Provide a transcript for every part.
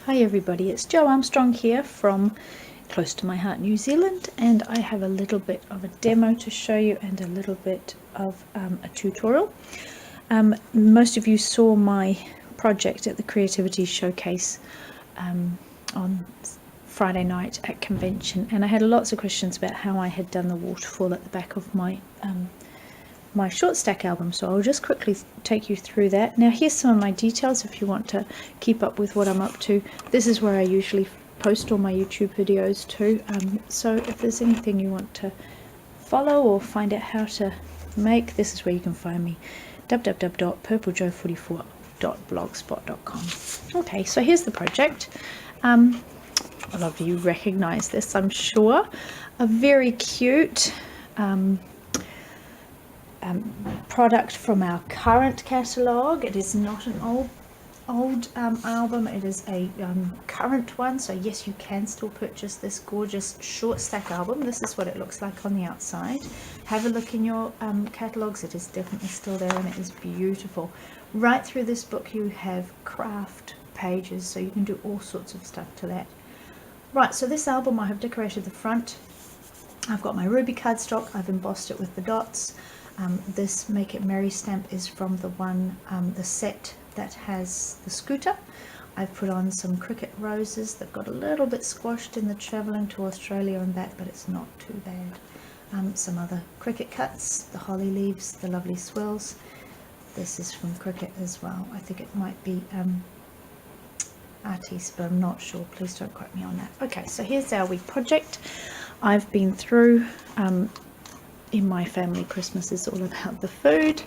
Hi everybody, it's Jo Armstrong here from close to my heart, New Zealand, and I have a little bit of a demo to show you and a little bit of a tutorial. Most of you saw my project at the Creativity Showcase on Friday night at convention, and I had lots of questions about how I had done the waterfall at the back of my my short stack album, so I'll just quickly take you through that. Now here's some of my details if you want to keep up with what I'm up to. This is where I usually post all my YouTube videos too, so if there's anything you want to follow or find out how to make, this is where you can find me, www.purplejo44.blogspot.com. Okay, so here's the project. A lot of you recognize this, I'm sure. A very cute product from our current catalogue. It is not an old album, it is a current one, so yes, you can still purchase this gorgeous short stack album. This is what it looks like on the outside. Have a look in your catalogues, it is definitely still there and it is beautiful. Right through this book you have craft pages, so you can do all sorts of stuff to that. Right, so this album I have decorated the front. I've got my ruby cardstock, I've embossed it with the dots. This Make It Merry stamp is from the one, the set that has the scooter. I've put on some cricket roses that got a little bit squashed in the travelling to Australia and back, but it's not too bad. Some other cricket cuts, the holly leaves, the lovely swirls. This is from cricket as well. I think it might be artiste, but I'm not sure. Please don't quote me on that. Okay, so here's our wee project. I've been through in my family, Christmas is all about the food.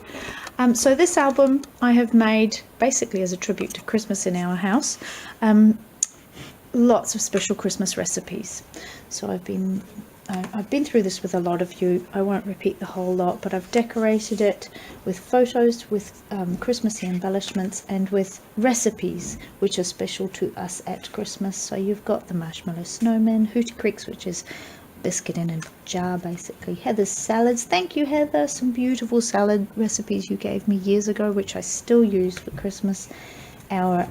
So this album I have made basically as a tribute to Christmas in our house. Lots of special Christmas recipes. So I've been through this with a lot of you. I won't repeat the whole lot, but I've decorated it with photos, with Christmassy embellishments, and with recipes which are special to us at Christmas. So you've got the marshmallow snowman, Hootie Creeks, which is biscuit in a jar basically. Heather's salads, thank you Heather, some beautiful salad recipes you gave me years ago which I still use for Christmas. Our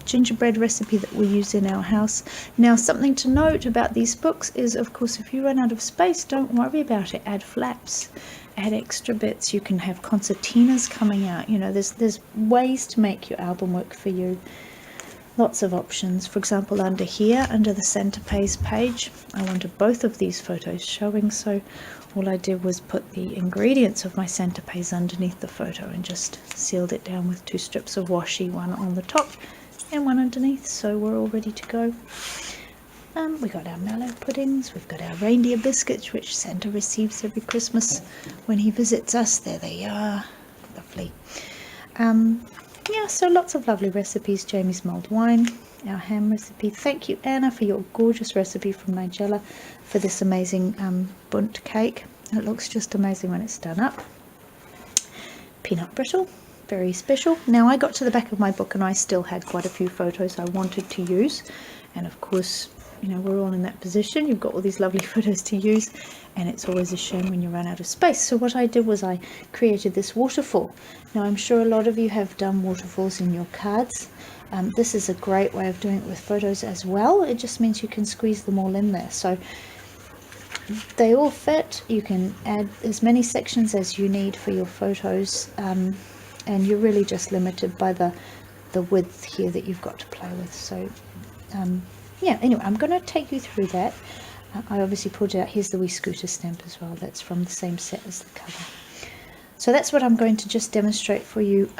gingerbread recipe that we use in our house. Now something to note about these books is, of course, if you run out of space, don't worry about it, add flaps, add extra bits. You can have concertinas coming out, you know, there's ways to make your album work for you. Lots of options. For example, under here, under the Centerpiece page, I wanted both of these photos showing, so all I did was put the ingredients of my Centerpiece underneath the photo and just sealed it down with 2 strips of washi, one on the top and one underneath, so we're all ready to go. We got our mallow puddings, we've got our reindeer biscuits, which Santa receives every Christmas when he visits us. There they are, lovely. Yeah, so lots of lovely recipes. Jamie's mulled wine, our ham recipe. Thank you, Anna, for your gorgeous recipe from Nigella for this amazing bunt cake. It looks just amazing when it's done up. Peanut brittle, very special. Now I got to the back of my book and I still had quite a few photos I wanted to use, and of course, you know, we're all in that position. You've got all these lovely photos to use, and it's always a shame when you run out of space. So what I did was I created this waterfall. Now I'm sure a lot of you have done waterfalls in your cards. This is a great way of doing it with photos as well. It just means you can squeeze them all in there. So they all fit. You can add as many sections as you need for your photos, and you're really just limited by the width here that you've got to play with. So yeah, anyway, I'm going to take you through that. I obviously pulled it out. Here's the wee scooter stamp as well. That's from the same set as the cover. So that's what I'm going to just demonstrate for you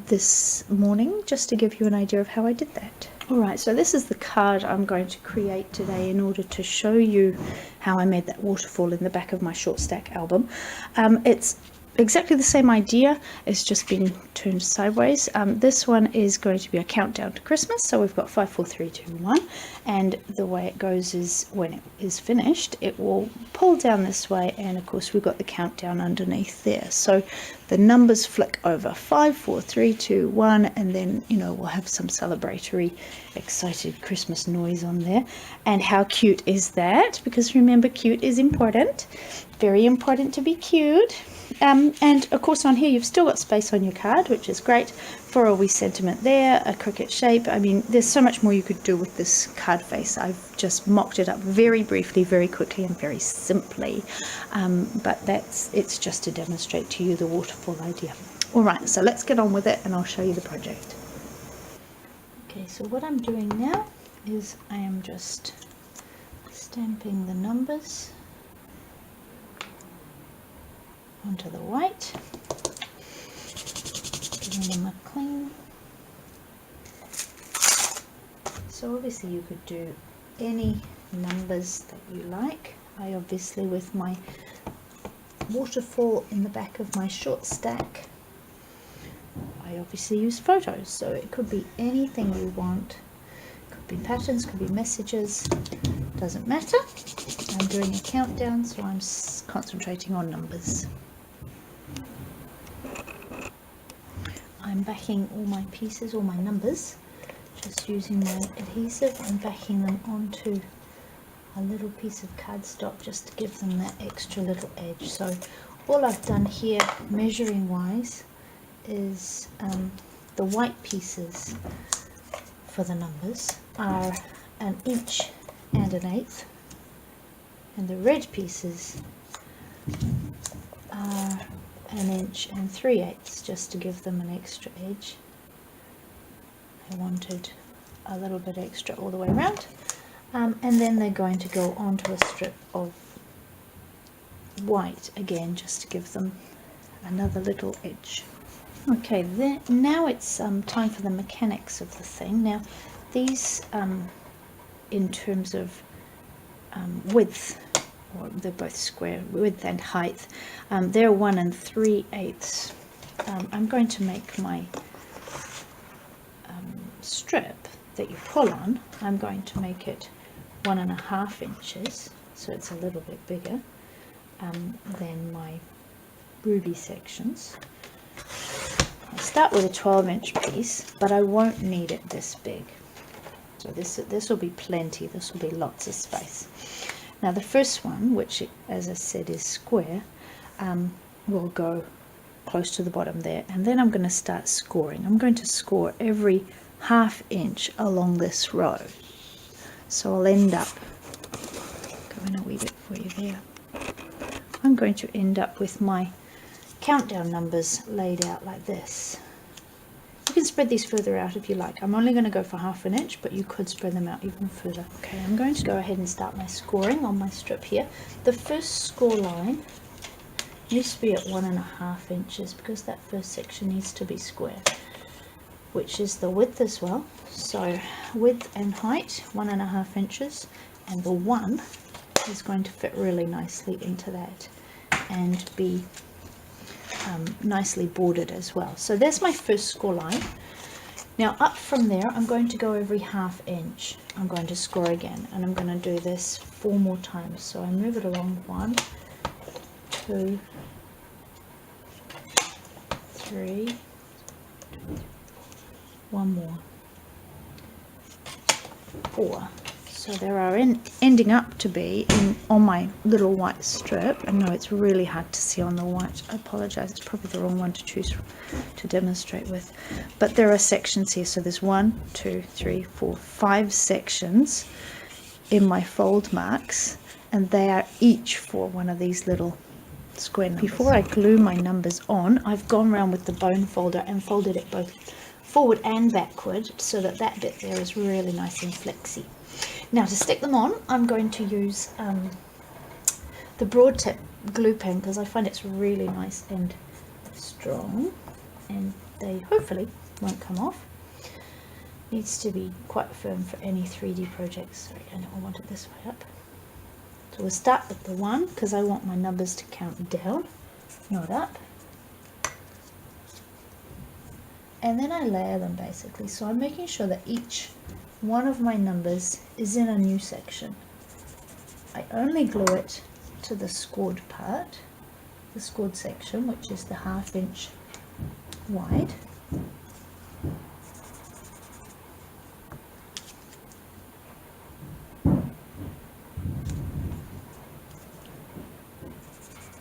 this morning, just to give you an idea of how I did that. Alright, so this is the card I'm going to create today in order to show you how I made that waterfall in the back of my short stack album. It's exactly the same idea, it's just been turned sideways. This one is going to be a countdown to Christmas, so we've got 5, 4, 3, 2, 1, and the way it goes is when it is finished it will pull down this way, and of course we've got the countdown underneath there, so the numbers flick over 5, 4, 3, 2, 1, and then, you know, we'll have some celebratory excited Christmas noise on there. And how cute is that? Because remember, cute is important. very important to be cued. And of course on here you've still got space on your card, which is great, for a wee sentiment there, a cricket shape. I mean, there's so much more you could do with this card face. I've just mocked it up very briefly, very quickly and very simply, but it's just to demonstrate to you the waterfall idea. Alright, so let's get on with it and I'll show you the project. Okay, so what I'm doing now is I am just stamping the numbers onto the white, giving them a clean. So obviously you could do any numbers that you like. I obviously, with my waterfall in the back of my short stack, I obviously use photos, so it could be anything you want. Could be patterns, could be messages, doesn't matter. I'm doing a countdown, so I'm concentrating on numbers. I'm backing all my pieces, all my numbers, just using my adhesive and backing them onto a little piece of cardstock just to give them that extra little edge. So all I've done here, measuring wise, is the white pieces for the numbers are 1 inch and 1/8, and the red pieces are 1 inch and 3/8, just to give them an extra edge. I wanted a little bit extra all the way around, and then they're going to go onto a strip of white again, just to give them another little edge. Okay, then now it's time for the mechanics of the thing. Now these, in terms of width, or they're both square, width and height, they're 1 3/8. I'm going to make my strip that you pull on, I'm going to make it 1.5 inches, so it's a little bit bigger than my ruby sections. I start with a 12-inch piece, but I won't need it this big. So this will be plenty, this will be lots of space. Now the first one, which as I said is square, will go close to the bottom there, and then I'm going to start scoring. I'm going to score every 1/2 inch along this row. So I'll end up, go in a wee bit for you there, I'm going to end up with my countdown numbers laid out like this. You can spread these further out if you like. I'm only going to go for 1/2 inch, but you could spread them out even further. Okay, I'm going to go ahead and start my scoring on my strip here. The first score line needs to be at 1.5 inches because that first section needs to be square, which is the width as well. So width and height 1.5 inches, and the 1 is going to fit really nicely into that and be nicely bordered as well. So there's my first score line. Now up from there I'm going to go every 1/2 inch. I'm going to score again, and I'm going to do this 4 more times. So I move it along 1, 2, 3, 1 more, 4. So there are ending up to be on my little white strip. I know it's really hard to see on the white. I apologize, it's probably the wrong one to choose to demonstrate with. But there are sections here. So there's 1, 2, 3, 4, 5 sections in my fold marks, and they are each for one of these little square numbers. Before I glue my numbers on, I've gone around with the bone folder and folded it both forward and backward so that that bit there is really nice and flexy. Now to stick them on, I'm going to use the broad tip glue pen because I find it's really nice and strong, and they hopefully won't come off. Needs to be quite firm for any 3D projects. Sorry, I don't want it this way up. So we'll start with the 1 because I want my numbers to count down, not up. And then I layer them basically. So I'm making sure that each one of my numbers is in a new section. I only glue it to the scored part, the scored section, which is the 1/2 inch wide.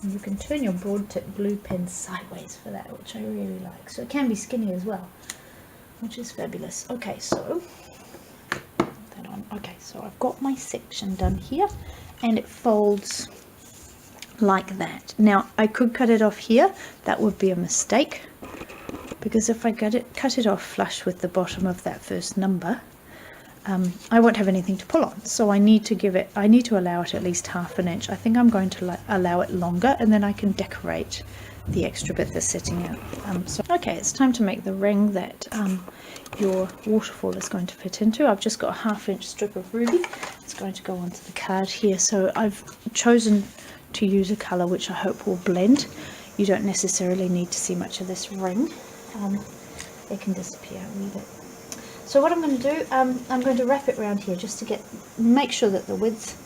And you can turn your broad tip glue pen sideways for that, which I really like. So it can be skinny as well, which is fabulous. Okay, so put that on. Okay, so I've got my section done here, and it folds like that. Now I could cut it off here. That would be a mistake, because if I cut it off flush with the bottom of that first number, I won't have anything to pull on. So I need to allow it at least 1/2 inch. I think I'm going to allow it longer, and then I can decorate the extra bit that's sitting out. Okay, it's time to make the ring that your waterfall is going to fit into. I've just got a 1/2 inch strip of ruby. It's going to go onto the card here. So I've chosen to use a colour which I hope will blend. You don't necessarily need to see much of this ring. It can disappear a wee bit. So what I'm going to do, I'm going to wrap it around here just to make sure that the width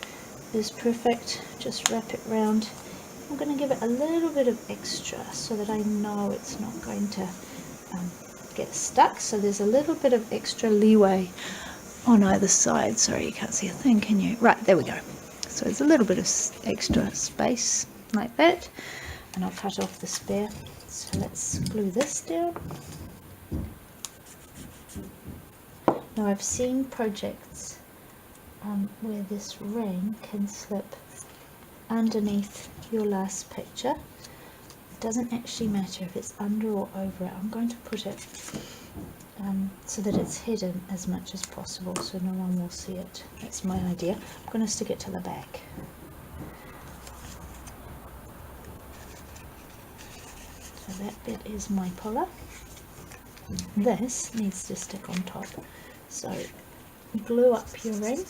is perfect. Just wrap it round. I'm going to give it a little bit of extra so that I know it's not going to get stuck. So there's a little bit of extra leeway on either side. Sorry, you can't see a thing, can you? Right, there we go. So there's a little bit of extra space like that. And I'll cut off the spare. So let's glue this down. Now I've seen projects where this ring can slip underneath your last picture. It doesn't actually matter if it's under or over it. I'm going to put it so that it's hidden as much as possible so no one will see it. That's my idea. I'm going to stick it to the back. So that bit is my puller. This needs to stick on top. So glue up your ring.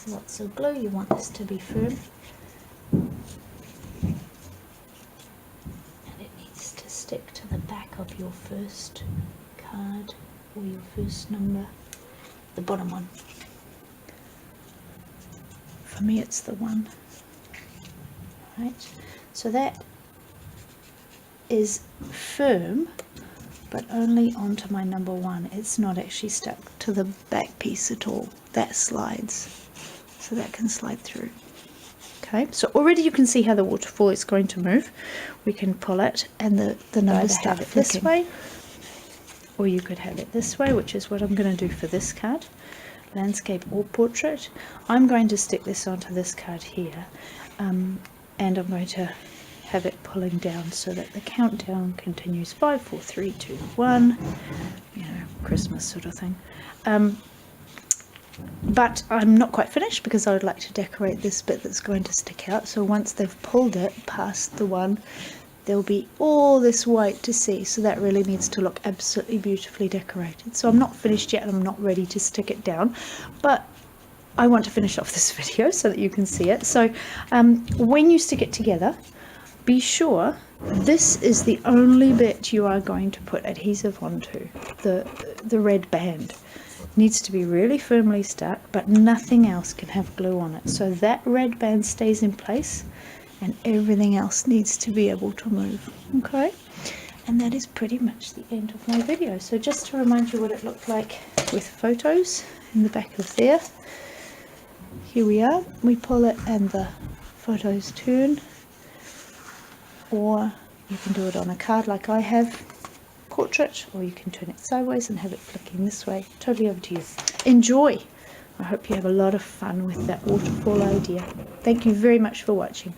Lots of glue. You want this to be firm. And it needs to stick to the back of your first card or your first number, the bottom one. For me it's the 1. Right. So that is firm, but only onto my number 1. It's not actually stuck to the back piece at all. That slides, so that can slide through. Okay, so already you can see how the waterfall is going to move. We can pull it and the numbers start it this way, or you could have it this way, which is what I'm going to do for this card, landscape or portrait. I'm going to stick this onto this card here, and I'm going to have it pulling down so that the countdown continues. 5, 4, 3, 2, 1, you know, Christmas sort of thing. But I'm not quite finished because I would like to decorate this bit that's going to stick out. So once they've pulled it past the 1, there'll be all this white to see. So that really needs to look absolutely beautifully decorated. So I'm not finished yet and I'm not ready to stick it down, but I want to finish off this video so that you can see it. So when you stick it together, be sure this is the only bit you are going to put adhesive onto. The red band needs to be really firmly stuck, but nothing else can have glue on it. So that red band stays in place and everything else needs to be able to move. Okay, and that is pretty much the end of my video. So just to remind you what it looked like with photos in the back of there, here we are. We pull it and the photos turn, or you can do it on a card like I have, portrait, or you can turn it sideways and have it flicking this way. Totally up to you. Enjoy! I hope you have a lot of fun with that waterfall idea. Thank you very much for watching.